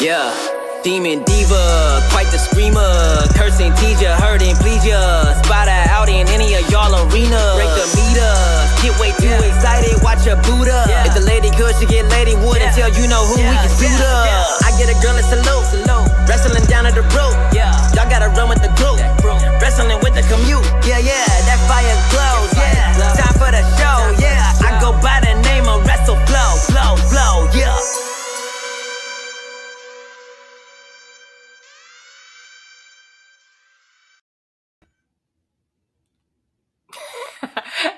Yeah, demon diva, quite the screamer. Cursing, tease ya, hurting, please ya. Spot her out in any of y'all arena. Break the meter, get way too excited, watch her boot up. If the lady good, she get lady wood until you know who we can suit up. I get a girl a salute, wrestling down at the rope. Y'all gotta run with the group, wrestling with the commute. Yeah, that fire glows. Time for the show. I go by the name of Wrestle Flow. Yeah.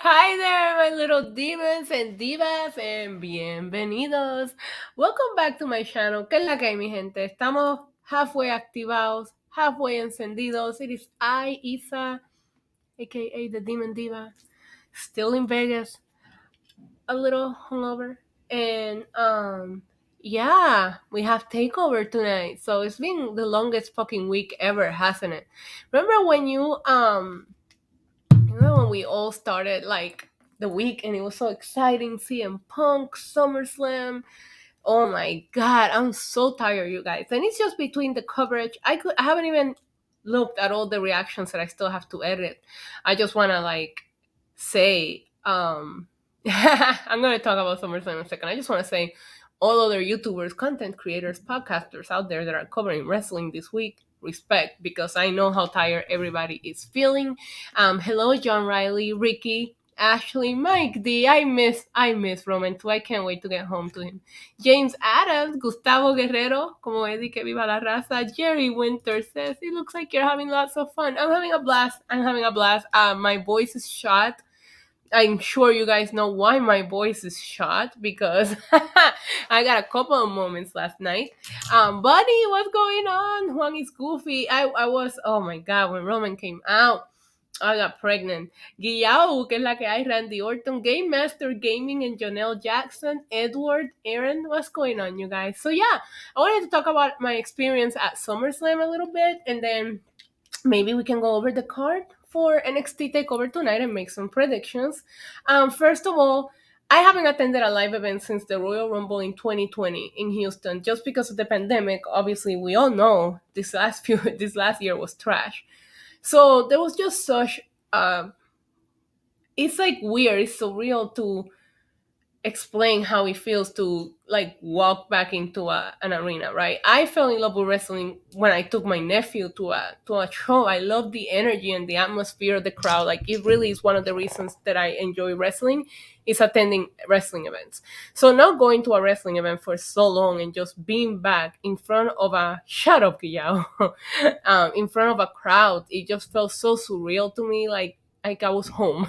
Hi there, my little demons and divas, and bienvenidos. Welcome back to my channel. ¿Qué es la que hay, mi gente? Estamos halfway activados, halfway encendidos. It is I, Isa, aka the Demon Diva, still in Vegas, a little hungover, and yeah, we have Takeover tonight. So it's been the longest fucking week ever, hasn't it? Remember when when we all started like the week and it was so exciting, CM Punk, Summerslam. Oh my god, I'm so tired, you guys. And it's just between the coverage. I haven't even looked at all the reactions that I still have to edit. I just wanna like say I'm gonna talk about Summerslam in a second. I just wanna say all other YouTubers, content creators, podcasters out there that are covering wrestling this week, respect, because I know how tired everybody is feeling. Hello, John Riley, Ricky, Ashley, Mike D. I miss Roman too. I can't wait to get home to him. James Adams, Gustavo Guerrero, como Eddie, que viva la raza. Jerry Winter says, it looks like you're having lots of fun. I'm having a blast. My voice is shot. I'm sure you guys know why my voice is shot, because I got a couple of moments last night. Buddy, what's going on? Juan is goofy. I was, oh my god, when Roman came out, I got pregnant. Guillao, que es la que hay, Randy Orton, Game Master Gaming, and Jonelle Jackson, Edward, Aaron, what's going on, you guys? So yeah, I wanted to talk about my experience at SummerSlam a little bit, and then maybe we can go over the card for NXT Takeover tonight and make some predictions. First of all, I haven't attended a live event since the Royal Rumble in 2020 in Houston, just because of the pandemic. Obviously, we all know this last year was trash. So there was just such it's like weird, it's surreal to explain how it feels to like walk back into an arena, right? I fell in love with wrestling when I took my nephew to a show. I love the energy and the atmosphere of the crowd. Like, it really is one of the reasons that I enjoy wrestling, is attending wrestling events. So not going to a wrestling event for so long and just being back in front of a shut up, Guillao, in front of a crowd, it just felt so surreal to me. Like I was home.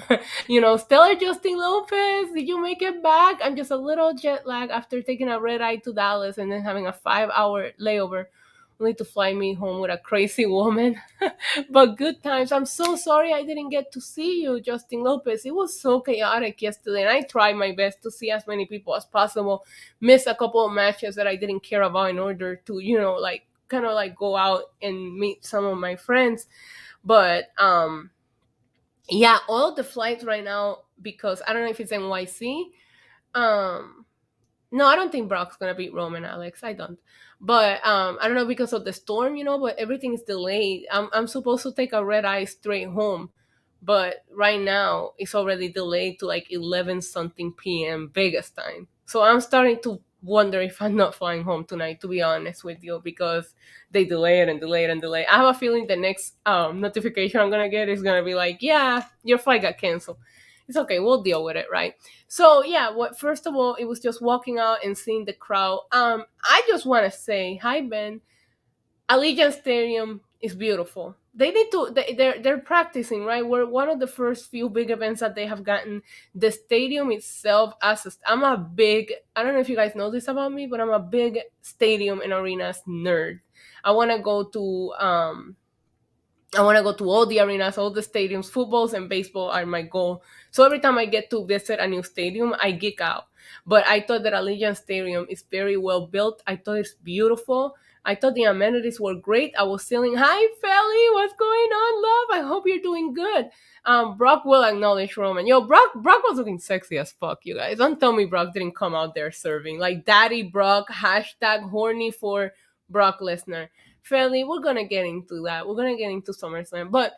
Stellar Justin Lopez, did you make it back? I'm just a little jet lag after taking a red eye to Dallas and then having a 5-hour layover, only to fly me home with a crazy woman. But good times. I'm so sorry I didn't get to see you, Justin Lopez. It was so chaotic yesterday, and I tried my best to see as many people as possible. Missed a couple of matches that I didn't care about in order to, kind of like go out and meet some of my friends. But yeah, all of the flights right now, because I don't know if it's NYC. No, I don't think Brock's gonna beat Roman, Alex. I don't. But I don't know, because of the storm, but everything is delayed. I'm supposed to take a red eye straight home, but right now it's already delayed to like 11 something p.m. Vegas time. So I'm starting to wonder if I'm not flying home tonight, to be honest with you, because they delay it and delay it and delay. I have a feeling the next notification I'm gonna get is gonna be like, yeah, your flight got canceled. It's okay, we'll deal with it, right? So yeah, first of all, it was just walking out and seeing the crowd. I just want to say hi, Ben. Allegiant Stadium is beautiful. They need to. They're practicing, right? We're one of the first few big events that they have gotten. The stadium itself, I'm a big. I don't know if you guys know this about me, but I'm a big stadium and arenas nerd. I want to go to. I want to go to all the arenas, all the stadiums. Footballs and baseball are my goal. So every time I get to visit a new stadium, I geek out. But I thought that Allegiant Stadium is very well built. I thought it's beautiful. I thought the amenities were great. I was feeling, hi, Felly, what's going on, love? I hope you're doing good. Brock will acknowledge Roman. Yo, Brock was looking sexy as fuck, you guys. Don't tell me Brock didn't come out there serving. Like, Daddy Brock, #horny for Brock Lesnar. Fairly, we're gonna get into that. We're gonna get into SummerSlam. But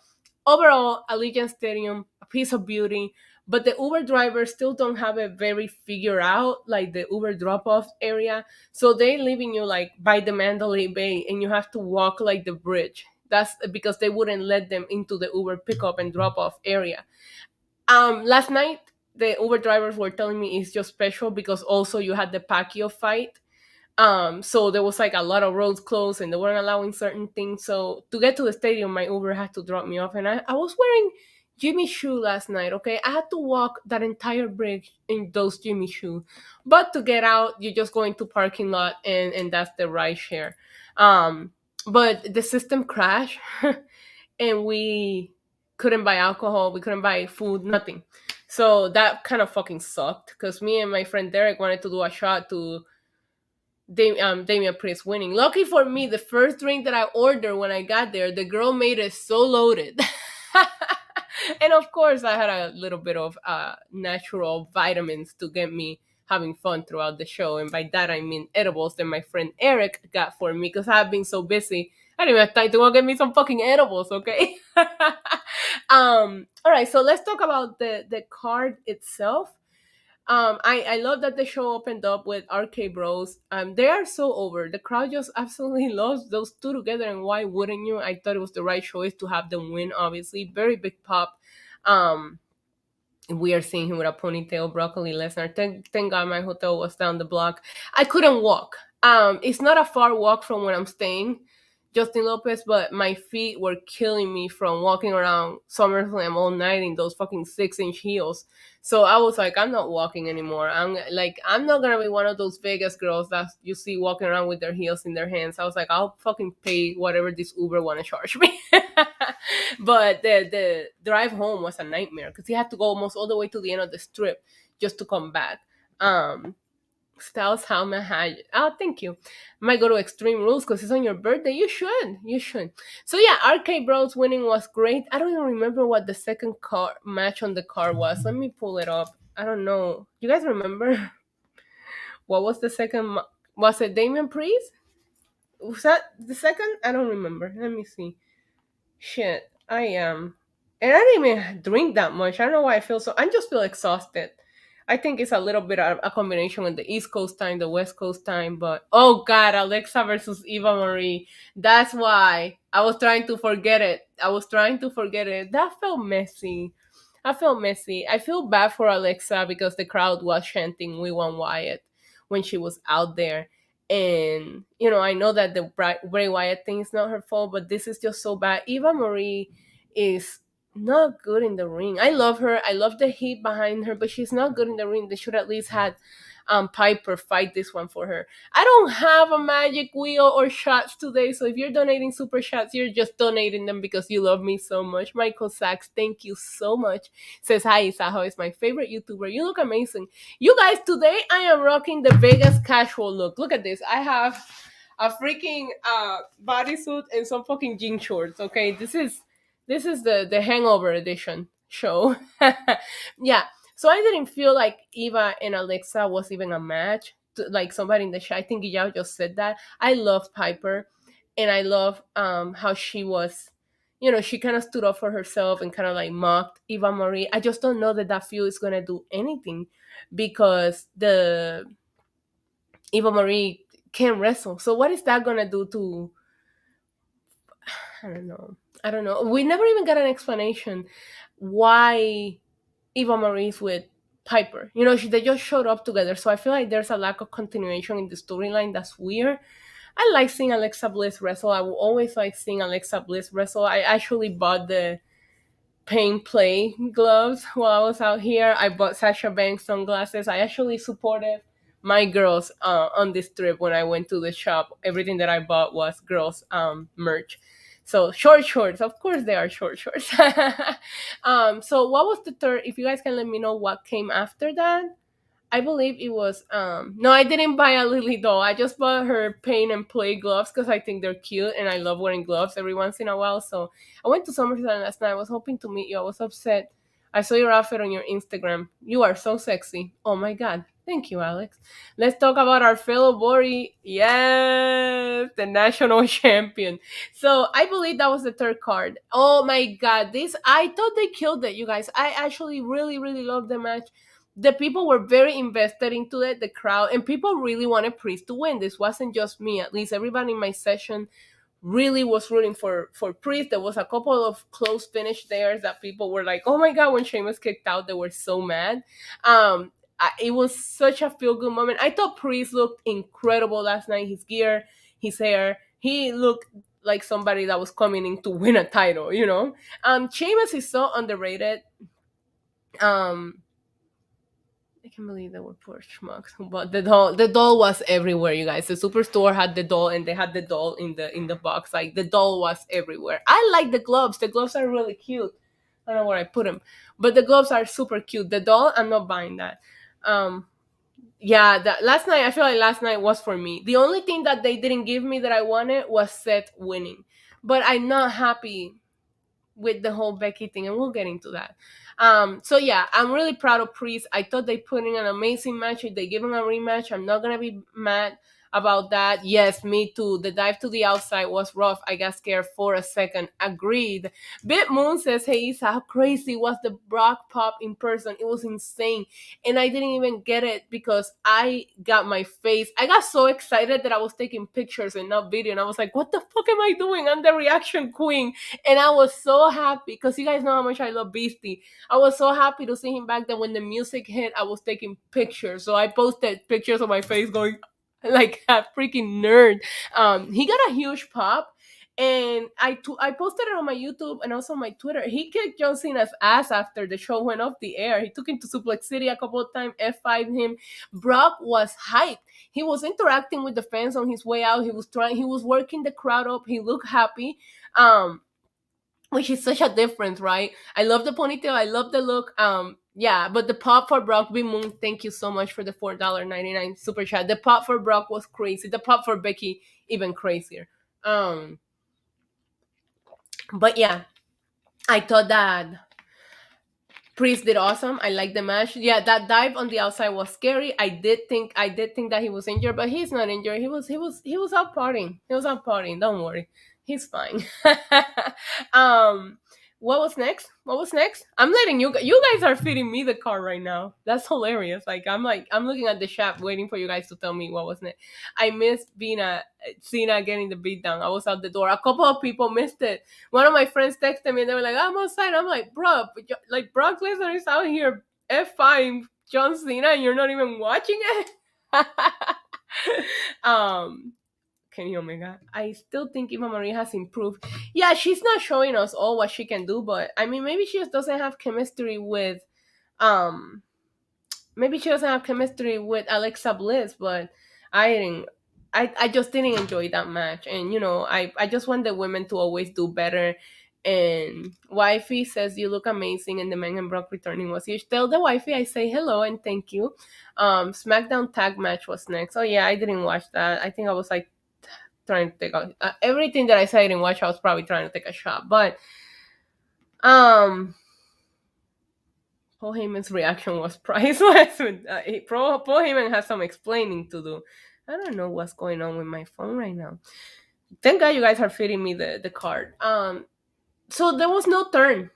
overall, Allegiant Stadium, a piece of beauty. But the Uber drivers still don't have it very figured out, like the Uber drop-off area. So they leaving you like by the Mandalay Bay, and you have to walk like the bridge. That's because they wouldn't let them into the Uber pickup and drop-off area. Last night the Uber drivers were telling me it's just special because also you had the Pacquiao fight. So there was like a lot of roads closed and they weren't allowing certain things. So to get to the stadium, my Uber had to drop me off, and I was wearing Jimmy shoe last night. Okay, I had to walk that entire bridge in those Jimmy shoe, but to get out, you just go into parking lot, and that's the ride share. But the system crashed, and we couldn't buy alcohol, we couldn't buy food, nothing. So that kind of fucking sucked because me and my friend Derek wanted to do a shot to Damian Priest winning. Lucky for me, the first drink that I ordered when I got there, the girl made it so loaded. And of course, I had a little bit of natural vitamins to get me having fun throughout the show. And by that, I mean edibles that my friend Eric got for me because I've been so busy. I didn't even have time to go get me some fucking edibles, okay? All right, so let's talk about the card itself. I love that the show opened up with RK Bros. They are so over. The crowd just absolutely loves those two together, and why wouldn't you? I thought it was the right choice to have them win. Obviously, very big pop. Um, we are seeing him with a ponytail, broccoli Lesnar. Thank God my hotel was down the block. I couldn't walk. It's not a far walk from where I'm staying, Justin Lopez, but my feet were killing me from walking around SummerSlam all night in those fucking 6-inch heels. So I was like, I'm not walking anymore. I'm not gonna be one of those Vegas girls that you see walking around with their heels in their hands. I was like, I'll fucking pay whatever this Uber wanna charge me. But the drive home was a nightmare because you had to go almost all the way to the end of the strip just to come back. Styles Helmet had. Oh, thank you. Might go to Extreme Rules because it's on your birthday. You should. You should. So yeah, RK Bros winning was great. I don't even remember what the second match on the card was. Let me pull it up. I don't know. You guys remember? What was the second? Was it Damian Priest? Was that the second? I don't remember. Let me see. Shit. I am. And I didn't even drink that much. I don't know why I feel so. I just feel exhausted. I think it's a little bit of a combination with the East Coast time, the West Coast time, but oh god, Alexa versus Eva Marie. That's why I was trying to forget it. That felt messy. I felt messy. I feel bad for Alexa because the crowd was chanting "We want Wyatt" when she was out there. And, I know that the Bray Wyatt thing is not her fault, but this is just so bad. Eva Marie is not good in the ring. I love her. I love the heat behind her, but she's not good in the ring. They should at least had Piper fight this one for her. I don't have a magic wheel or shots today, so if you're donating super shots, you're just donating them because you love me so much. Michael Sachs, thank you so much. Says, hi, Isaho is my favorite YouTuber. You look amazing. You guys, today I am rocking the Vegas casual look. Look at this. I have a freaking bodysuit and some fucking jean shorts, okay? This is the Hangover edition show. Yeah. So I didn't feel like Eva and Alexa was even a match. Like somebody in the chat, I think Yao just said that. I love Piper, and I love how she was, she kind of stood up for herself and kind of like mocked Eva Marie. I just don't know that feud is gonna do anything because the Eva Marie can't wrestle. So what is that gonna do to? I don't know. We never even got an explanation why Eva Marie's with Piper. They just showed up together. So I feel like there's a lack of continuation in the storyline that's weird. I like seeing Alexa Bliss wrestle. I will always like seeing Alexa Bliss wrestle. I actually bought the Pain Play gloves while I was out here. I bought Sasha Banks sunglasses. I actually supported my girls on this trip when I went to the shop. Everything that I bought was girls merch. So short shorts, of course they are short shorts. So what was the third? If you guys can let me know what came after that. I believe it was no, I didn't buy a Lily doll. I just bought her Paint and Play gloves because I think they're cute and I love wearing gloves every once in a while. So I went to SummerSlam last night. I was hoping to meet you. I was upset I saw your outfit on your Instagram. You are so sexy. Oh my god. Thank you, Alex. Let's talk about our fellow Bori. Yes, the national champion. So I believe that was the third card. Oh my god, this I thought they killed it, you guys. I actually really, really loved the match. The people were very invested into it, the crowd, and people really wanted Priest to win. This wasn't just me, at least everybody in my session really was rooting for Priest. There was a couple of close finish there that people were like, "Oh my god!" When Sheamus kicked out, they were so mad. It was such a feel good moment. I thought Priest looked incredible last night. His gear, his hair, he looked like somebody that was coming in to win a title. Sheamus is so underrated. Um, I can't believe they were poor schmucks. But the doll was everywhere, you guys. The superstore had the doll, and they had the doll in the box. Like the doll was everywhere. I like the gloves. The gloves are really cute. I don't know where I put them, but the gloves are super cute. The doll, I'm not buying that. Um, yeah, that last night, I feel like last night was for me. The only thing that they didn't give me that I wanted was Seth winning, but I'm not happy with the whole Becky thing, and we'll get into that. So yeah, I'm really proud of Priest. I thought they put in an amazing match. If they give him a rematch, I'm not gonna be mad about that. Yes, me too. The dive to the outside was rough. I got scared for a second. Agreed. Bit Moon says, "Hey Isa, how crazy was the Brock pop in person? It was insane." And I didn't even get it because I got so excited that I was taking pictures and not video. And I was like, what the fuck am I doing? I'm the reaction queen. And I was so happy because you guys know how much I love Beastie. I was so happy to see him back then. When the music hit, I was taking pictures. So I posted pictures of my face going like a freaking nerd. He got a huge pop. And I posted it on my YouTube and also my Twitter. He kicked John Cena's ass after the show went off the air. He took him to Suplex City a couple of times, F5'd him. Brock was hyped. He was interacting with the fans on his way out. He was working the crowd up. He looked happy. Which is such a difference, right? I love the ponytail. I love the look. Yeah, but the pop for Brock B Moon, thank you so much for the $4.99 super chat. The pop for Brock was crazy. The pop for Becky, even crazier. But yeah, I thought that Priest did awesome. I like the match. Yeah, that dive on the outside was scary. I did think that he was injured, but he's not injured. He was out partying. He was out partying. Don't worry. He's fine. um what was next? What was next? I'm letting you guys are feeding me the card right now. That's hilarious. I'm looking at the chat waiting for you guys to tell me what was next. I missed Cena getting the beat down. I was out the door. A couple of people missed it. One of my friends texted me and they were like, I'm outside. I'm like, bro, like Brock Lesnar is out here F5 John Cena and you're not even watching it. Kenny Omega. I still think Eva Marie has improved. Yeah, she's not showing us all what she can do, but I mean, maybe she just doesn't have chemistry with, maybe she doesn't have chemistry with Alexa Bliss. But I didn't. I just didn't enjoy that match, and I just want the women to always do better. And Wifey says you look amazing, and the Man and Brock returning was huge. Tell the Wifey I say hello and thank you. SmackDown tag match was next. Oh yeah, I didn't watch that. I think I was like trying to take everything that I said I didn't watch. I was probably trying to take a shot, but Paul Heyman's reaction was priceless. Paul Heyman has some explaining to do. I don't know what's going on with my phone right now. Thank God you guys are feeding me the card. So there was no turn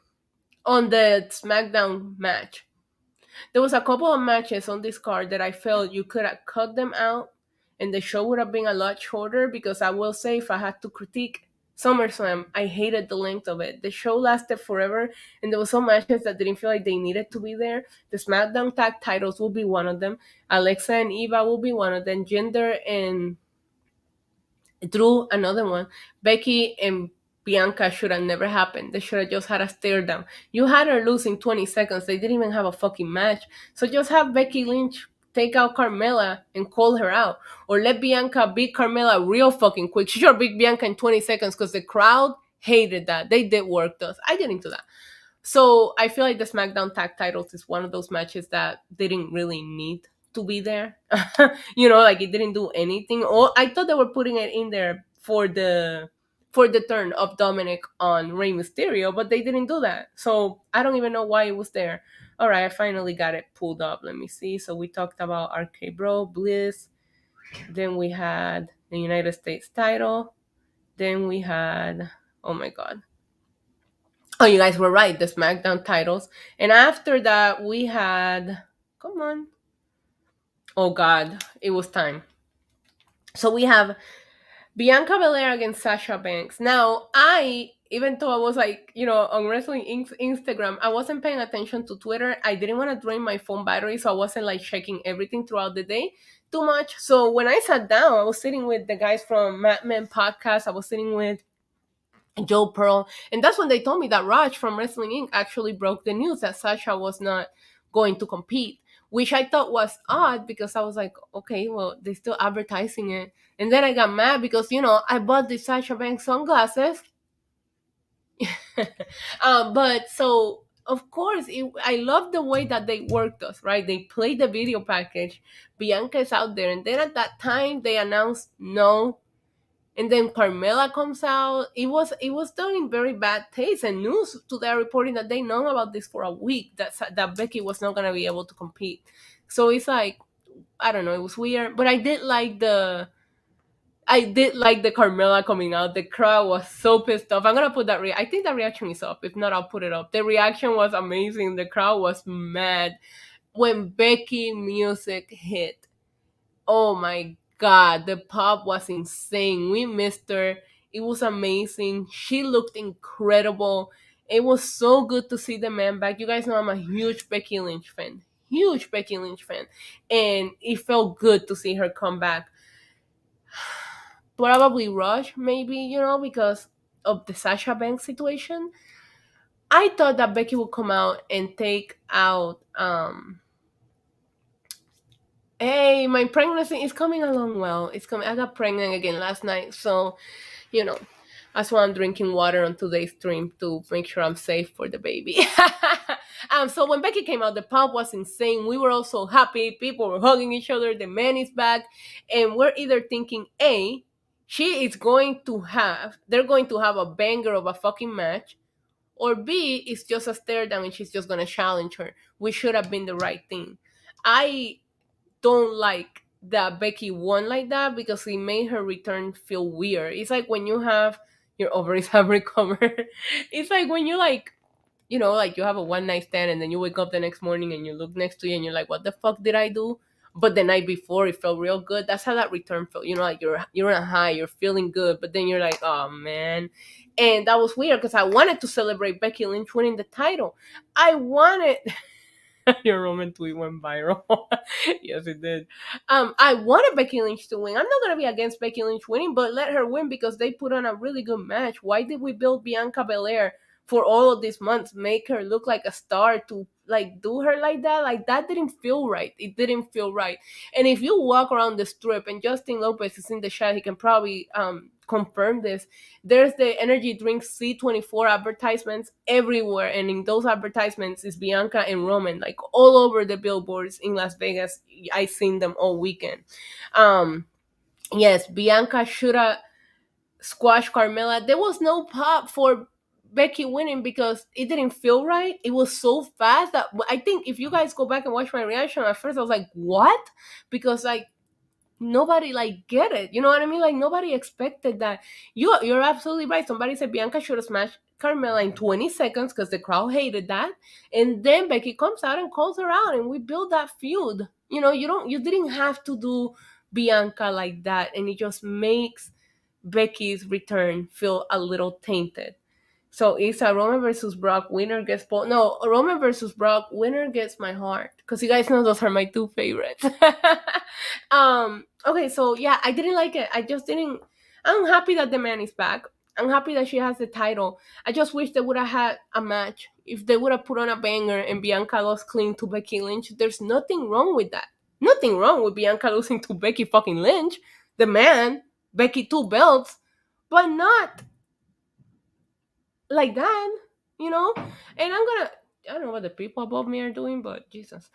on the SmackDown match. There was a couple of matches on this card that I felt you could have cut them out and the show would have been a lot shorter, because I will say, if I had to critique SummerSlam, I hated the length of it. The show lasted forever, and there were some matches that didn't feel like they needed to be there. The SmackDown tag titles will be one of them. Alexa and Eva will be one of them. Jinder and Drew, another one. Becky and Bianca should have never happened. They should have just had a stare down. You had her lose in 20 seconds. They didn't even have a fucking match. So just have Becky Lynch take out Carmella and call her out. Or let Bianca beat Carmella real fucking quick. She should have beat Bianca in 20 seconds because the crowd hated that. They did work us. I get into that. So I feel like the SmackDown tag titles is one of those matches that didn't really need to be there. Like it didn't do anything. Or I thought they were putting it in there for the for the turn of Dominic on Rey Mysterio, but they didn't do that. So I don't even know why it was there. All right, I finally got it pulled up. Let me see. So we talked about RK Bro, Bliss. Then we had the United States title. Then we had, oh my God. Oh, you guys were right, the SmackDown titles. And after that, we had, come on. Oh God, it was time. So we have Bianca Belair against Sasha Banks. Now, even though I was like, on Wrestling Inc.'s Instagram, I wasn't paying attention to Twitter. I didn't want to drain my phone battery, so I wasn't like checking everything throughout the day too much. So when I sat down, I was sitting with the guys from Mad Men Podcast. I was sitting with Joe Pearl. And that's when they told me that Raj from Wrestling Inc. actually broke the news that Sasha was not going to compete, which I thought was odd because I was like, okay, well, they're still advertising it. And then I got mad because, I bought the Sasha Banks sunglasses. But so, of course, I love the way that they worked us, right? They played the video package. Bianca is out there. And then at that time, they announced no, and then Carmella comes out. It was done in very bad taste, and news today reporting that they known about this for a week, that Becky was not gonna be able to compete. So it's like, I don't know, it was weird, but I did like the Carmella coming out. The crowd was so pissed off. I'm gonna put that. I think that reaction is up. If not, I'll put it up. The reaction was amazing. The crowd was mad when Becky music hit. Oh my God, the pop was insane. We missed her. It was amazing. She looked incredible. It was so good to see the man back. You guys know I'm a huge Becky Lynch fan. Huge Becky Lynch fan. And it felt good to see her come back. Probably Rush, maybe, because of the Sasha Banks situation. I thought that Becky would come out and take out hey, my pregnancy is coming along well. It's coming. I got pregnant again last night, so you know, that's why I'm drinking water on today's stream to make sure I'm safe for the baby. So when Becky came out, the pop was insane. We were all so happy. People were hugging each other. The man is back, and we're either thinking, A, they're going to have a banger of a fucking match, or B, it's just a stare down and she's just gonna challenge her. Which should have been the right thing. I don't like that Becky won like that because it made her return feel weird. It's like when you have your ovaries have recovered. It's like when you like you have a one night stand and then you wake up the next morning and you look next to you and you're like, what the fuck did I do? But the night before it felt real good. That's how that return felt. Like you're on a high, you're feeling good, but then you're like, oh man. And that was weird because I wanted to celebrate Becky Lynch winning the title. I wanted your Roman tweet went viral. Yes, it did. I wanted Becky Lynch to win. I'm not gonna be against Becky Lynch winning, but let her win because they put on a really good match. Why did we build Bianca Belair for all of these months, make her look like a star to like do her like that? Like that didn't feel right. It didn't feel right. And if you walk around the strip, and Justin Lopez is in the chat, he can probably confirm this. There's the energy drink C24 advertisements everywhere, and in those advertisements is Bianca and Roman, like all over the billboards in Las Vegas. I seen them all weekend. Yes, Bianca should have squashed Carmella. There was no pop for Becky winning because it didn't feel right. It was so fast that I think if you guys go back and watch my reaction, at first I was like, what? Because like nobody like get it. You know what I mean? Like nobody expected that. You're absolutely right. Somebody said Bianca should have smashed Carmella in 20 seconds because the crowd hated that. And then Becky comes out and calls her out and we build that feud. You didn't have to do Bianca like that, and it just makes Becky's return feel a little tainted. So it's a Roman versus Brock winner gets no, Roman versus Brock winner gets my heart because you guys know those are my two favorites. Okay, so yeah, I didn't like it. I just didn't. I'm happy that the man is back. I'm happy that she has the title. I just wish they would have had a match. If they would have put on a banger and Bianca lost clean to Becky Lynch, there's nothing wrong with that. Nothing wrong with Bianca losing to Becky fucking Lynch. The man, Becky 2 belts, but not like that, And I don't know what the people above me are doing, but Jesus.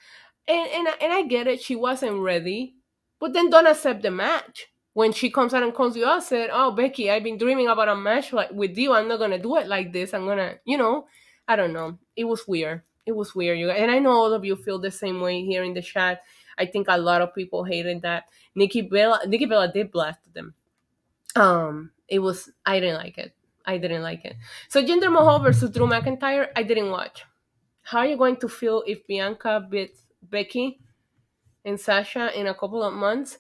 And I get it, she wasn't ready, but then don't accept the match. when she comes out and calls you out, said, "Oh, Becky, I've been dreaming about a match like with you. I'm not gonna do it like this. I'm gonna, I don't know. It was weird. It was weird, you guys. And I know all of you feel the same way here in the chat. I think a lot of people hated that. Nikki Bella did blast them. It was I didn't like it. I didn't like it. So Jinder Mahal versus Drew McIntyre, I didn't watch. How are you going to feel if Bianca beats Becky and Sasha in a couple of months?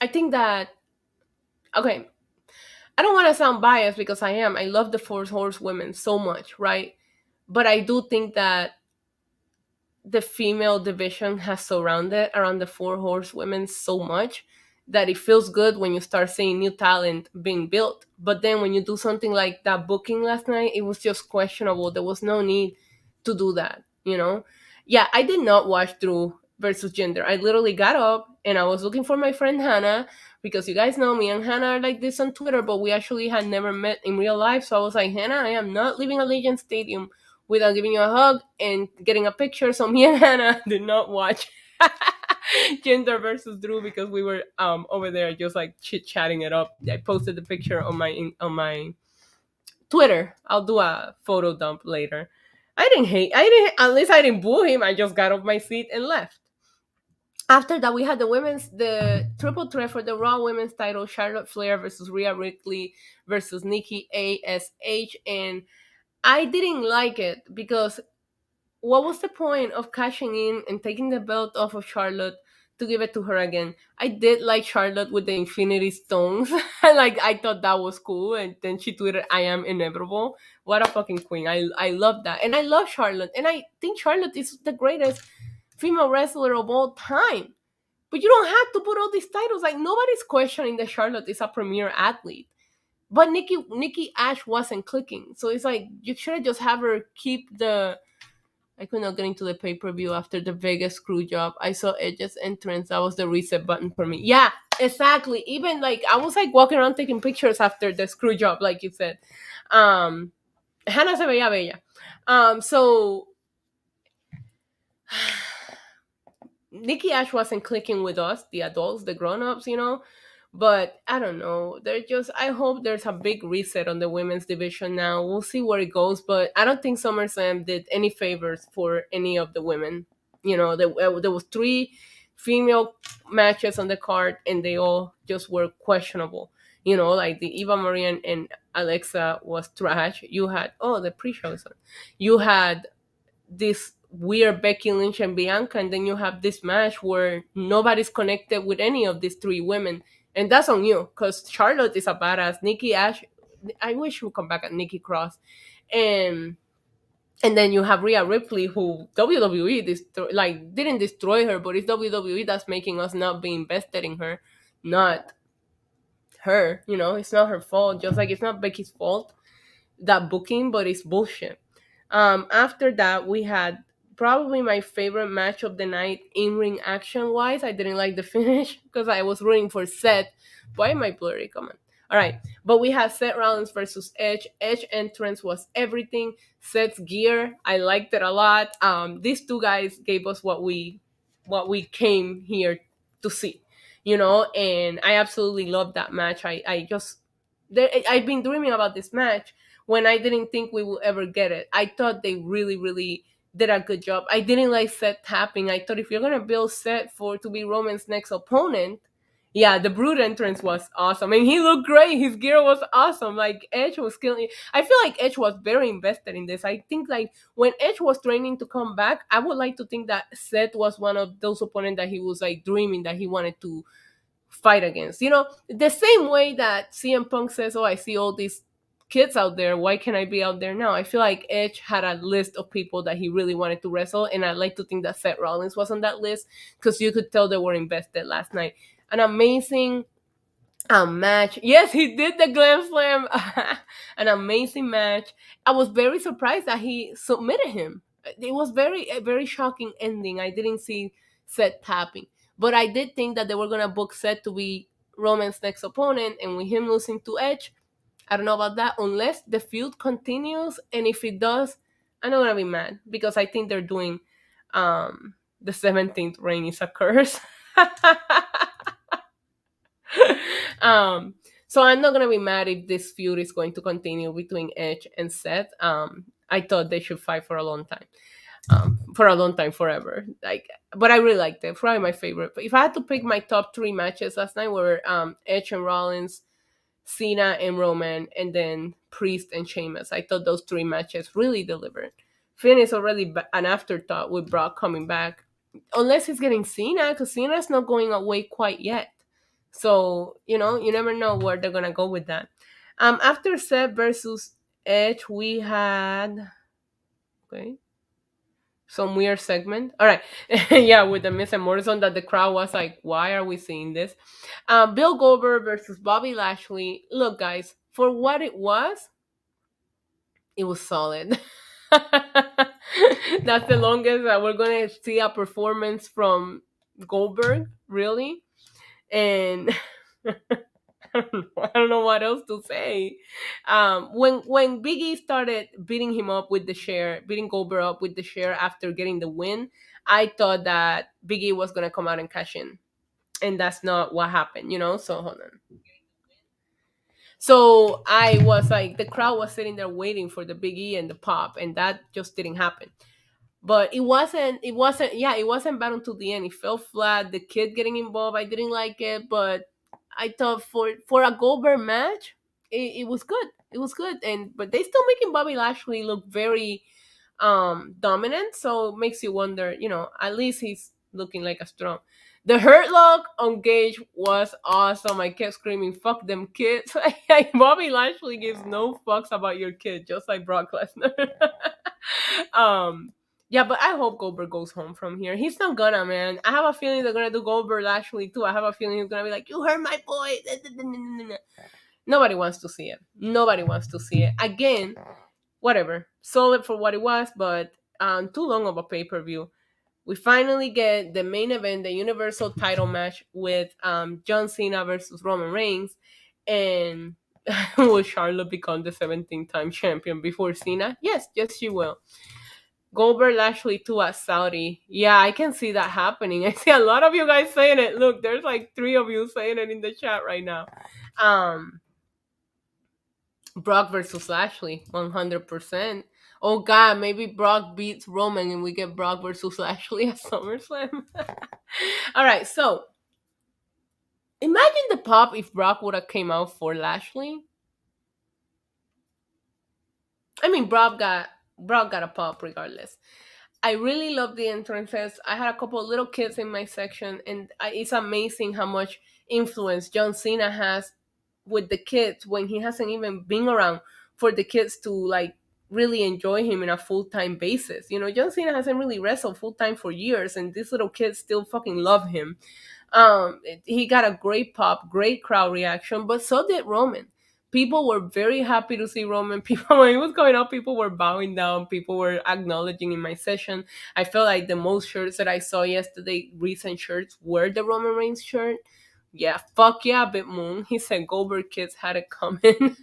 I think that okay, I don't want to sound biased because I am. I love the Four Horsewomen so much, right? But I do think that the female division has surrounded around the Four Horsewomen so much that it feels good when you start seeing new talent being built. But then when you do something like that booking last night, it was just questionable. There was no need to do that, you know? Yeah, I did not watch Drew versus Gender. I literally got up and I was looking for my friend Hannah because you guys know me and Hannah are like this on Twitter, but we actually had never met in real life. So I was like, Hannah, I am not leaving Allegiant Stadium without giving you a hug and getting a picture. So me and Hannah did not watch Gender versus Drew because we were over there just like chit chatting it up. I posted the picture on my Twitter. I'll do a photo dump later. At least I didn't boo him. I just got off my seat and left. After that, we had the triple threat for the Raw Women's title: Charlotte Flair versus Rhea Ripley versus Nikki A.S.H. And I didn't like it because what was the point of cashing in and taking the belt off of Charlotte to give it to her again? I did like Charlotte with the Infinity Stones. Like I thought that was cool, and then she tweeted, "I am inevitable." What a fucking queen! I love that, and I love Charlotte, and I think Charlotte is the greatest female wrestler of all time. But you don't have to put all these titles. Like nobody's questioning that Charlotte is a premier athlete. But Nikki A.S.H wasn't clicking, so it's like you should have just have her keep the. I could not get into the pay per view after the Vegas screw job. I saw Edge's entrance. That was the reset button for me. Yeah, exactly. Even like I was like walking around taking pictures after the screw job, like you said. Um, Hannah se veía bella. So Nikki A.S.H wasn't clicking with us, the adults, the grown-ups, But I don't know. I hope there's a big reset on the women's division now. We'll see where it goes, but I don't think SummerSlam did any favors for any of the women. There was 3 female matches on the card, and they all just were questionable. Like the Eva Marie and Alexa was trash. You had the pre-show. You had this weird Becky Lynch and Bianca, and then you have this match where nobody's connected with any of these 3 women, and that's on you because Charlotte is a badass. Nikki A.S.H, I wish she would come back at Nikki Cross, and then you have Rhea Ripley, who WWE didn't destroy her, but it's WWE that's making us not be invested in her, not her. It's not her fault. Just like it's not Becky's fault that booking, but it's bullshit. After that, we had probably my favorite match of the night in ring action wise. I didn't like the finish because I was rooting for Seth. Why am I blurry? Come on. All right, but we had Seth Rollins versus Edge. Edge entrance was everything. Seth's gear, I liked it a lot. These 2 guys gave us what we came here to see, and I absolutely loved that match. I've been dreaming about this match when I didn't think we would ever get it. I thought they really, really did a good job. I didn't like Seth tapping. I thought if you're gonna build Seth to be Roman's next opponent, yeah, the Brood entrance was awesome. And he looked great. His gear was awesome. Like Edge was killing it. I feel like Edge was very invested in this. I think like when Edge was training to come back, I would like to think that Seth was one of those opponents that he was like dreaming that he wanted to fight against. The same way that CM Punk says, "Oh, I see all these kids out there. Why can't I be out there now?" I feel like Edge had a list of people that he really wanted to wrestle, and I like to think that Seth Rollins was on that list because you could tell they were invested last night. An amazing match. Yes, he did the Glam Slam. An amazing match. I was very surprised that he submitted him. It was a very shocking ending. I didn't see Seth tapping. But I did think that they were going to book Seth to be Roman's next opponent, and with him losing to Edge, I don't know about that unless the feud continues, and if it does, I'm not going to be mad because I think they're doing the 17th reign is a curse. um, so I'm not gonna be mad if this feud is going to continue between Edge and Seth. I thought they should fight for a long time. For a long time, forever. Like, but I really liked it. Probably my favorite. But if I had to pick my top three matches last night, were Edge and Rollins, Cena and Roman, and then Priest and Sheamus. I thought those three matches really delivered. Finn is already an afterthought with Brock coming back, unless he's getting Cena, because Cena's not going away quite yet. So you never know where they're gonna go with that. After Seth versus Edge, we had okay some weird segment. All right, yeah, with the Miss and Morrison, that the crowd was like, "Why are we seeing this?" Bill Goldberg versus Bobby Lashley. Look, guys, for what it was solid. That's the longest that we're gonna see a performance from Goldberg, really. And I don't know what else to say. When Big E started beating him up with the chair, beating Goldberg up with the chair after getting the win, I thought that Big E was gonna come out and cash in, and that's not what happened. So hold on. So I was like, the crowd was sitting there waiting for the Big E and the pop, and that just didn't happen. But it wasn't bad until the end. It fell flat. The kid getting involved, I didn't like it, but I thought for a Goldberg match, it was good. It was good, and but they still making Bobby Lashley look very dominant, so it makes you wonder, at least he's looking like a strong. The hurt lock on Gage was awesome. I kept screaming, "Fuck them kids!" Bobby Lashley gives no fucks about your kid, just like Brock Lesnar. um, yeah, but I hope Goldberg goes home from here. He's not gonna, man. I have a feeling they're gonna do Goldberg Lashley too. I have a feeling he's gonna be like, "You hurt my boy." Nobody wants to see it. Nobody wants to see it again. Whatever, solid for what it was, but too long of a pay per view. We finally get the main event, the Universal title match with John Cena versus Roman Reigns, and will Charlotte become the 17th-time champion before Cena? Yes, she will. Goldberg Lashley 2 at Saudi. Yeah, I can see that happening. I see a lot of you guys saying it. Look, there's like 3 of you saying it in the chat right now. Brock versus Lashley, 100%. Oh God, maybe Brock beats Roman and we get Brock versus Lashley at SummerSlam. All right, so imagine the pop if Brock would have came out for Lashley. I mean, Brock got a pop regardless. I really love the entrances. I had a couple of little kids in my section, and it's amazing how much influence John Cena has with the kids when he hasn't even been around, for the kids to like really enjoy him in a full-time basis. John Cena hasn't really wrestled full-time for years, and these little kids still fucking love him. He got a great pop, great crowd reaction, but so did Roman. People were very happy to see Roman. People, when he was going up, people were bowing down. People were acknowledging in my session. I felt like the most shirts that I saw yesterday, recent shirts, were the Roman Reigns shirt. Yeah, fuck yeah, Bit Moon. He said Goldberg kids had it coming.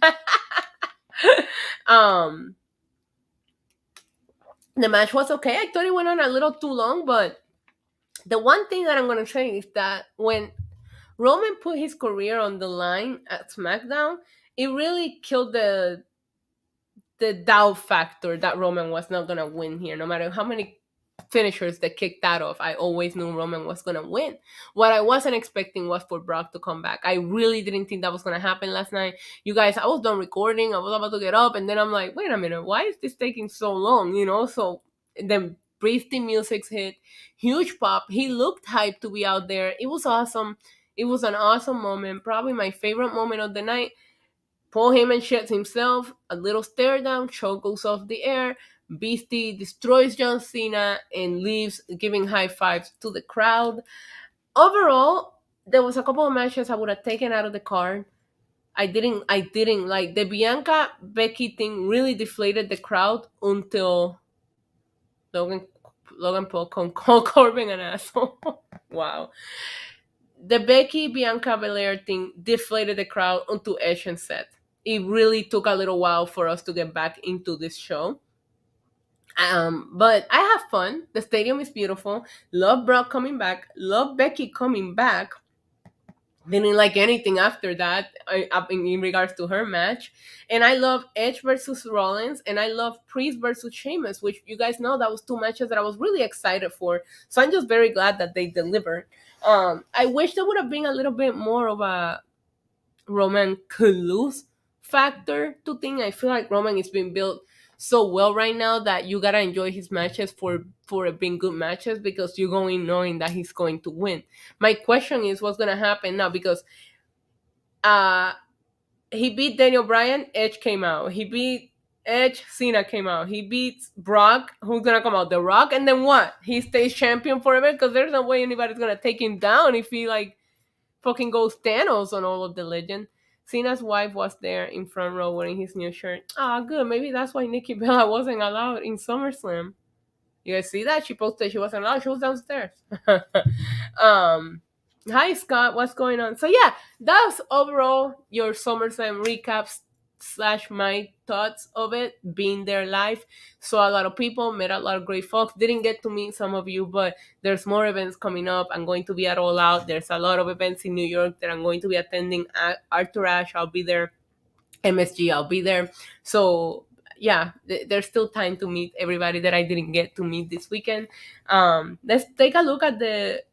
The match was okay. I thought it went on a little too long, but the one thing that I'm gonna say is that when Roman put his career on the line at SmackDown, it really killed the doubt factor that Roman was not gonna win here. No matter how many finishers that kicked that off, I always knew Roman was gonna win. What I wasn't expecting was for Brock to come back. I really didn't think that was gonna happen last night. You guys, I was done recording. I was about to get up, and then I'm like, wait a minute, why is this taking so long? So then breathing music's hit, huge pop. He looked hyped to be out there. It was awesome. It was an awesome moment. Probably my favorite moment of the night. Paul Heyman shits himself, a little stare down, choke goes off the air, Beastie destroys John Cena and leaves giving high fives to the crowd. Overall, there was a couple of matches I would have taken out of the card. I didn't like the Bianca Becky thing. Really deflated the crowd until Logan Paul called Corbin an asshole. Wow. The Becky Bianca Belair thing deflated the crowd onto Edge and Seth. It really took a little while for us to get back into this show. But I have fun. The stadium is beautiful. Love Brock coming back. Love Becky coming back. Didn't like anything after that in regards to her match. And I love Edge versus Rollins, and I love Priest versus Sheamus, which you guys know that was two matches that I was really excited for. So I'm just very glad that they delivered. I wish there would have been a little bit more of a Roman could lose factor to thing. I feel like Roman is being built so well right now that you gotta enjoy his matches for it being good matches, because you're going knowing that he's going to win. My question is what's gonna happen now, because uh he beat Daniel Bryan, Edge came out. He beat Edge, Cena came out. He beats Brock, who's gonna come out? The Rock, and then what? He stays champion forever, because there's no way anybody's gonna take him down if he like fucking goes Thanos on all of the legend. Cena's wife was there in front row wearing his new shirt. Ah, good. Maybe that's why Nikki Bella wasn't allowed in SummerSlam. You guys see that? She posted she wasn't allowed. She was downstairs. um, Hi Scott, what's going on? So yeah, that's overall your SummerSlam recaps slash my thoughts of it. Being there live, saw a lot of people, met a lot of great folks. Didn't get to meet some of you, but there's more events coming up. I'm going to be at All Out. There's a lot of events in New York that I'm going to be attending. At Arthur Ashe, I'll be there. MSG, I'll be there. So yeah, there's still time to meet everybody that I didn't get to meet this weekend. Let's take a look at the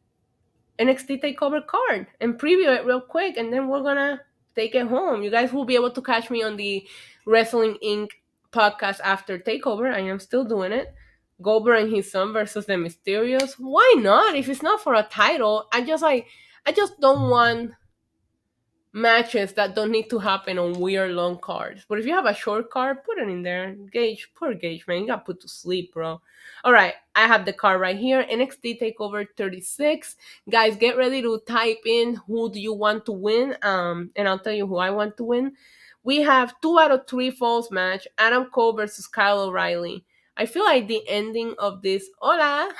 NXT Takeover card and preview it real quick, and then we're gonna take it home. You guys will be able to catch me on the Wrestling Inc. podcast after Takeover. I am still doing it. Goldberg and his son versus the Mysterios. Why not? If it's not for a title, I just don't want matches that don't need to happen on weird long cards. But if you have a short card, put it in there. Gage, poor Gage, man. You got put to sleep, bro. All right, I have the card right here. NXT Takeover 36. Guys, get ready to type in who do you want to win. And I'll tell you who I want to win. We have 2 out of 3 falls match. Adam Cole versus Kyle O'Reilly. I feel like the ending of this hola.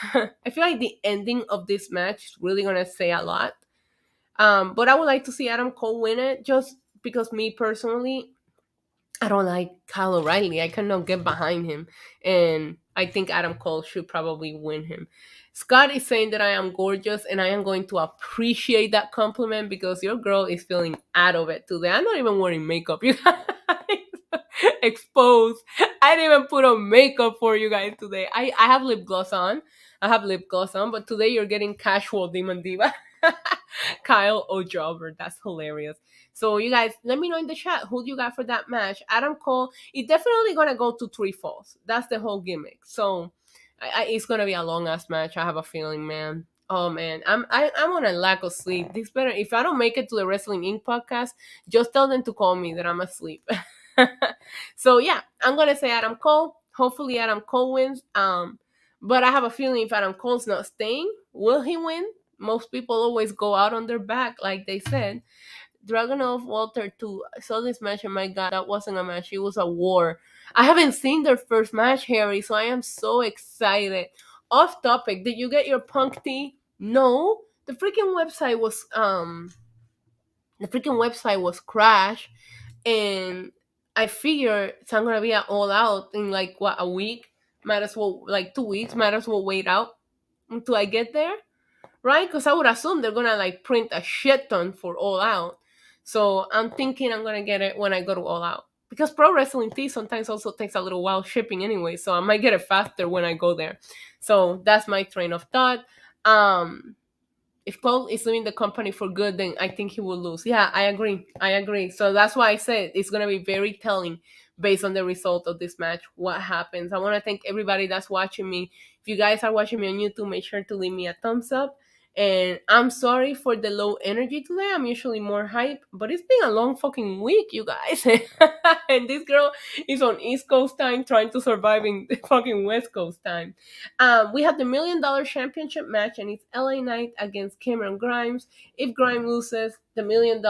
I feel like the ending of this match is really gonna say a lot. But I would like to see Adam Cole win it, just because me personally, I don't like Kyle O'Reilly. I cannot get behind him. And I think Adam Cole should probably win him. Scott is saying that I am gorgeous, and I am going to appreciate that compliment, because your girl is feeling out of it today. I'm not even wearing makeup. You guys exposed. I didn't even put on makeup for you guys today. I have lip gloss on. But today you're getting casual Demon Diva. Kyle O'Jobber. That's hilarious. So you guys, let me know in the chat who you got for that match. Adam Cole, it's definitely gonna go to 3 falls. That's the whole gimmick. So it's gonna be a long ass match. I have a feeling, man. Oh man, I'm on a lack of sleep. This better, if I don't make it to the Wrestling Inc. podcast, just tell them to call me that I'm asleep. So yeah, I'm gonna say Adam Cole. Hopefully Adam Cole wins. But I have a feeling if Adam Cole's not staying, will he win? Most people always go out on their back, like they said. Dragunov Walter 2. I saw this match, and my god, that wasn't a match. It was a war. I haven't seen their first match, Harry, so I am so excited. Off topic, did you get your punk tee? No. The freaking website was crashed, and I figure it's not gonna be at All Out in like what, a week? Might as well, like 2 weeks, might as well wait out until I get there, right? Because I would assume they're gonna like print a shit ton for All Out. So I'm thinking I'm gonna get it when I go to All Out. Because Pro Wrestling Tee sometimes also takes a little while shipping anyway, so I might get it faster when I go there. So that's my train of thought. If Cole is leaving the company for good, then I think he will lose. Yeah, I agree. So that's why I said it's going to be very telling based on the result of this match, what happens. I want to thank everybody that's watching me. If you guys are watching me on YouTube, make sure to leave me a thumbs up. And I'm sorry for the low energy today. I'm usually more hype, but it's been a long fucking week, you guys. And this girl is on East Coast time trying to survive in fucking West Coast time. We have the $1 Million Championship match, and it's LA Knight against Cameron Grimes. If Grimes loses, the $1 Million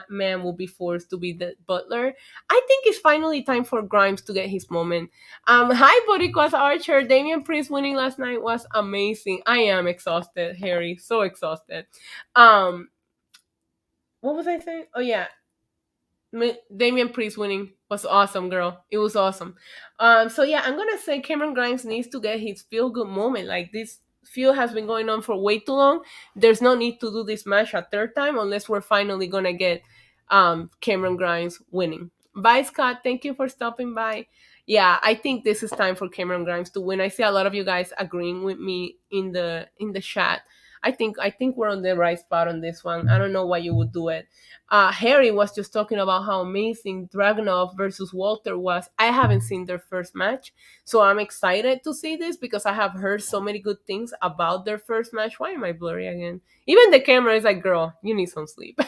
Man will be forced to be the butler. I think it's finally time for Grimes to get his moment. Hi, Boricua Archer. Damian Priest winning last night was amazing. I am exhausted, Harry. So exhausted. What was I saying? Oh, yeah. Damian Priest winning was awesome, girl. It was awesome. So yeah, I'm gonna say Cameron Grimes needs to get his feel good moment, like this feud has been going on for way too long. There's no need to do this match a third time unless we're finally gonna get Cameron Grimes winning. Bye, Scott. Thank you for stopping by. Yeah, I think this is time for Cameron Grimes to win. I see a lot of you guys agreeing with me in the chat. I think we're on the right spot on this one. I don't know why you would do it. Harry was just talking about how amazing Dragunov versus Walter was. I haven't seen their first match, so I'm excited to see this because I have heard so many good things about their first match. Why am I blurry again? Even the camera is like, girl, you need some sleep.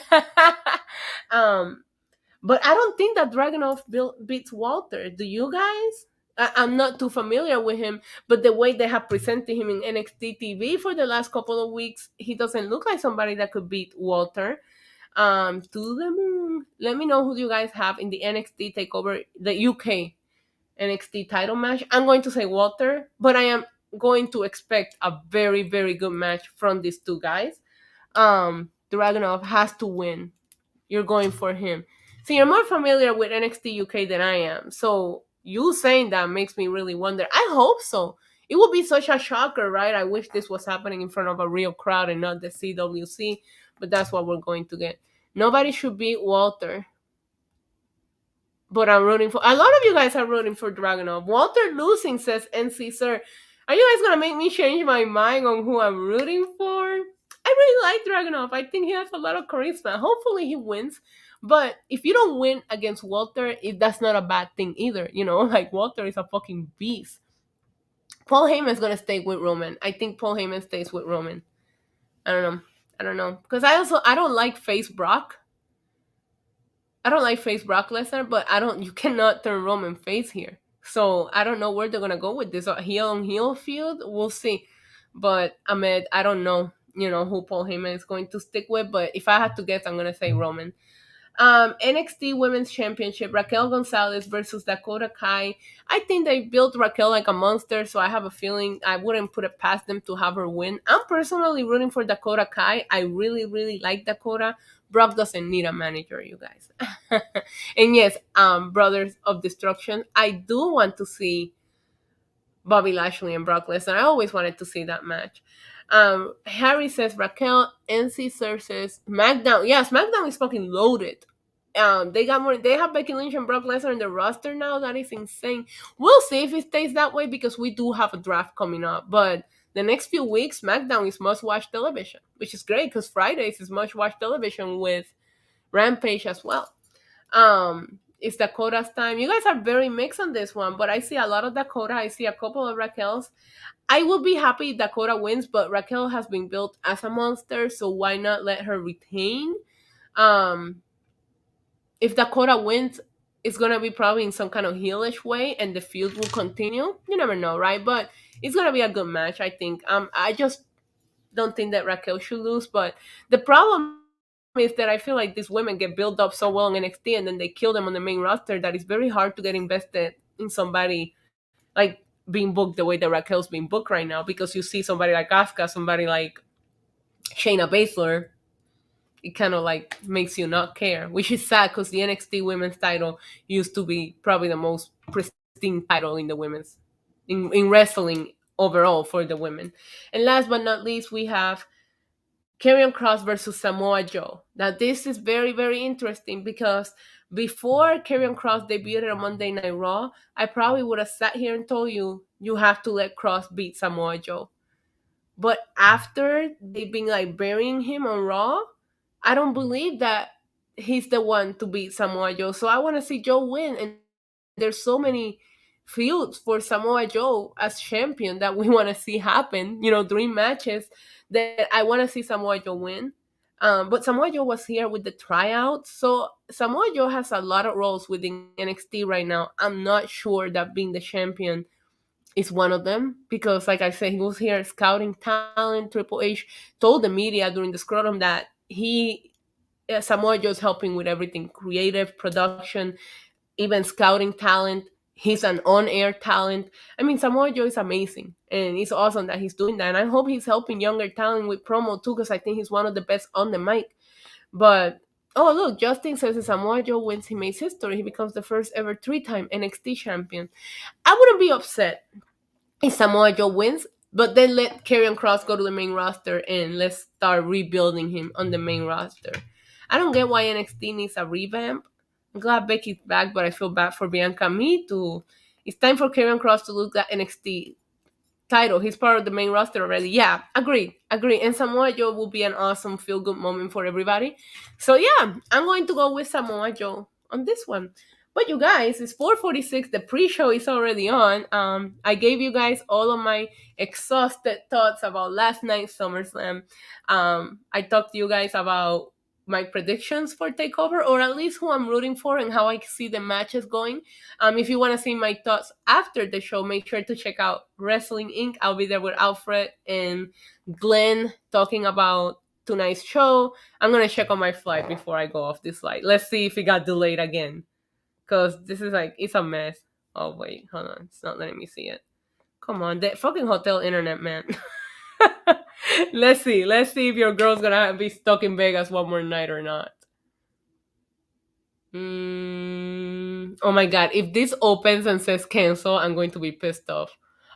um, but I don't think that Dragunov beats Walter. Do you guys? I'm not too familiar with him, but the way they have presented him in NXT TV for the last couple of weeks, he doesn't look like somebody that could beat Walter. To the moon. Let me know who you guys have in the NXT Takeover, the UK NXT title match. I'm going to say Walter, but I am going to expect a very, very good match from these two guys. Dragunov has to win. You're going for him. See, you're more familiar with NXT UK than I am, so you saying that makes me really wonder. I hope so. It would be such a shocker, right? I wish this was happening in front of a real crowd and not the CWC, but that's what we're going to get. Nobody should beat Walter, but I'm rooting for. A lot of you guys are rooting for Dragunov. Walter losing, says NC Sir. Are you guys gonna make me change my mind on who I'm rooting for? I really like Dragunov. I think he has a lot of charisma. Hopefully he wins. But if you don't win against Walter, that's not a bad thing either. You know, like Walter is a fucking beast. Paul Heyman's gonna stay with Roman. I think Paul Heyman stays with Roman. I don't know. I don't know. Because I don't like face Brock. I don't like face Brock Lesnar, but you cannot turn Roman face here. So I don't know where they're gonna go with this. A heel on heel feud, we'll see. But Ahmed, I don't know, who Paul Heyman is going to stick with. But if I had to guess, I'm gonna say Roman. NXT Women's Championship, Raquel Gonzalez versus Dakota Kai. I think they built Raquel like a monster, so I have a feeling I wouldn't put it past them to have her win. I'm personally rooting for Dakota Kai. I really, really like Dakota. Brock doesn't need a manager, you guys. And yes, Brothers of Destruction. I do want to see Bobby Lashley and Brock Lesnar. I always wanted to see that match. Harry says Raquel. NC says SmackDown. Yeah, SmackDown is fucking loaded. They got more. They have Becky Lynch and Brock Lesnar in the roster now. That is insane. We'll see if it stays that way because we do have a draft coming up. But the next few weeks, SmackDown is must-watch television, which is great because Fridays is must-watch television with Rampage as well. It's Dakota's time. You guys are very mixed on this one, but I see a lot of Dakota. I see a couple of Raquels. I will be happy if Dakota wins, but Raquel has been built as a monster, so why not let her retain? If Dakota wins, it's gonna be probably in some kind of heelish way, and the feud will continue. You never know, right? But it's gonna be a good match, I think. I just don't think that Raquel should lose, but the problem is that I feel like these women get built up so well in NXT and then they kill them on the main roster that it's very hard to get invested in somebody like being booked the way that Raquel's being booked right now, because you see somebody like Asuka, somebody like Shayna Baszler, it kind of like makes you not care, which is sad because the NXT women's title used to be probably the most pristine title in the women's in wrestling overall for the women. And last but not least, we have Karrion Kross versus Samoa Joe. Now, this is very, very interesting because before Karrion Kross debuted on Monday Night Raw, I probably would have sat here and told you, you have to let Kross beat Samoa Joe. But after they've been like burying him on Raw, I don't believe that he's the one to beat Samoa Joe. So I want to see Joe win. And there's so many feuds for Samoa Joe as champion that we want to see happen, dream matches that I want to see Samoa Joe win. But Samoa Joe was here with the tryouts. So Samoa Joe has a lot of roles within NXT right now. I'm not sure that being the champion is one of them because, like I said, he was here scouting talent. Triple H told the media during the scrotum that Samoa Joe's helping with everything, creative, production, even scouting talent. He's an on-air talent. I mean, Samoa Joe is amazing, and it's awesome that he's doing that. And I hope he's helping younger talent with promo too, because I think he's one of the best on the mic. But, oh, look, Justin says if Samoa Joe wins, he makes history. He becomes the first ever 3-time NXT champion. I wouldn't be upset if Samoa Joe wins. But then let Karrion Kross go to the main roster and let's start rebuilding him on the main roster. I don't get why NXT needs a revamp. I'm glad Becky's back, but I feel bad for Bianca. Me too. It's time for Karrion Kross to lose that NXT title. He's part of the main roster already. Yeah, agree. And Samoa Joe will be an awesome feel-good moment for everybody. So yeah, I'm going to go with Samoa Joe on this one. But you guys, it's 4:46. The pre-show is already on. I gave you guys all of my exhausted thoughts about last night's SummerSlam. I talked to you guys about my predictions for Takeover, or at least who I'm rooting for and how I see the matches going. If you want to see my thoughts after the show, make sure to check out Wrestling Inc. I'll be there with Alfred and Glenn talking about tonight's show. I'm going to check on my flight before I go off this flight. Let's see if it got delayed again. Because this is like, it's a mess. Oh, wait, hold on. It's not letting me see it. Come on, that fucking hotel internet, man. Let's see if your girl's gonna be stuck in Vegas one more night or not. Oh my god, if this opens and says cancel, I'm going to be pissed off.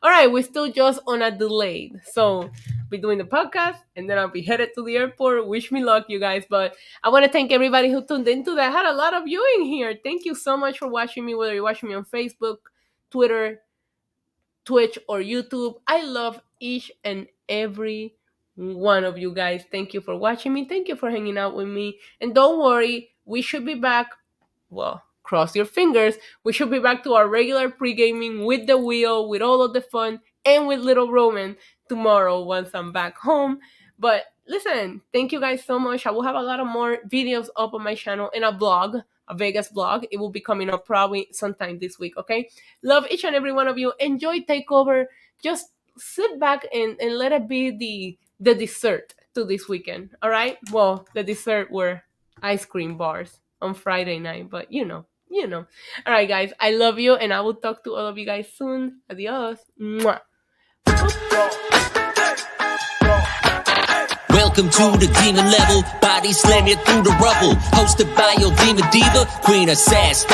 Alright, we're still just on a delayed. So, be doing the podcast, and then I'll be headed to the airport. Wish me luck, you guys. But I want to thank everybody who tuned into that. I had a lot of viewing here. Thank you so much for watching me, whether you're watching me on Facebook, Twitter, Twitch, or YouTube. I love each and every one of you guys. Thank you for watching me. Thank you for hanging out with me. And don't worry, we should be back. Well, cross your fingers. We should be back to our regular pre-gaming with the wheel, with all of the fun, and with little Roman tomorrow once I'm back home. But listen, thank you guys so much. I will have a lot of more videos up on my channel and a blog, a Vegas blog. It will be coming up probably sometime this week, okay? Love each and every one of you. Enjoy Takeover. Just sit back and let it be the dessert to this weekend, all right? Well, the dessert were ice cream bars on Friday night, but you know. All right, guys, I love you, and I will talk to all of you guys soon. Adios. Mwah. Welcome to the demon level, body slam you through the rubble. Hosted by your demon diva, Queen A.S.H.